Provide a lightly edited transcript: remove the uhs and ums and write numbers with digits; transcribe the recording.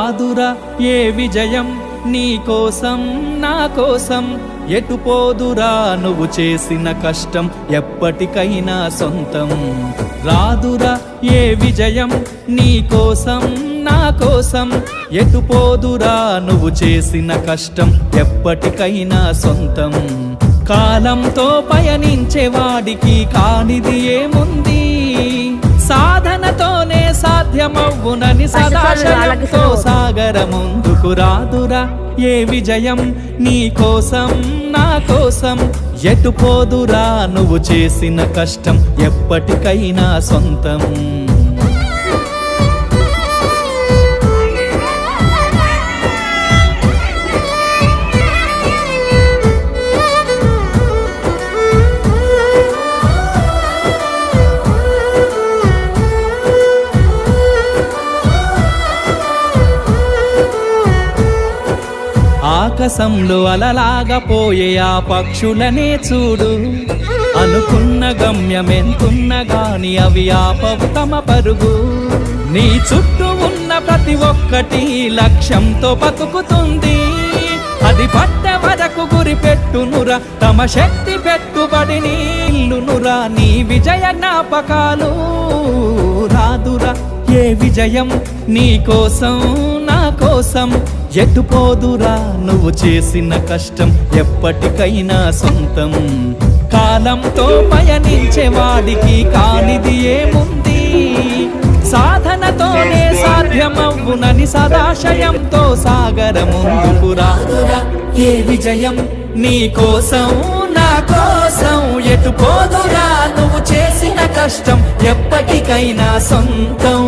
రాదురా ఏ విజయం నీ కోసం నా కోసం, ఎటుపోదురా నువ్వు చేసిన కష్టం ఎప్పటికైనా సొంతం. రాదురా ఏ విజయం నీ కోసం నా కోసం, ఎటుపోదురా నువ్వు చేసిన కష్టం ఎప్పటికైనా సొంతం. కాలంతో పయనించేవాడికి కానిది ఏముంది, సాధనతోనే సాధ్యమవ్వునని సదాశయంతో సాగర ముందుకు. రాదురా ఏ విజయం నీ కోసం నా కోసం, ఎటుపోదురా నువ్వు చేసిన కష్టం ఎప్పటికైనా సొంతం. ఆకాశంలో అలలాగా పోయే ఆ పక్షులనే చూడు, అనుకున్న గమ్యమెంతున్న గాని అవి ఆపవు తమ పరుగు. నీ చుట్టూ ఉన్న ప్రతి ఒక్కటి లక్ష్యంతో బతుకుతుంది, అది పట్టే వరకు గురి పెట్టునురా, తమ శక్తి పెట్టుబడిని ఇల్లునురా నీ విజయ జ్ఞాపకాలు. రాదురా ఏ విజయం నీ కోసం నా కోసం, ఎటుపోదురా నువ్వు చేసిన కష్టం ఎప్పటికైనా సొంతం. కాలంతో పయనించేవాడికి కానిది ఏముంది, సాధనతోనే సాధ్యమవ్వునని సదాశయంతో సాగర ముందుకు. రాదురా ఏ విజయం నీ కోసం నా కోసం, ఎటుపోదురా నువ్వు చేసిన కష్టం ఎప్పటికైనా సొంతం.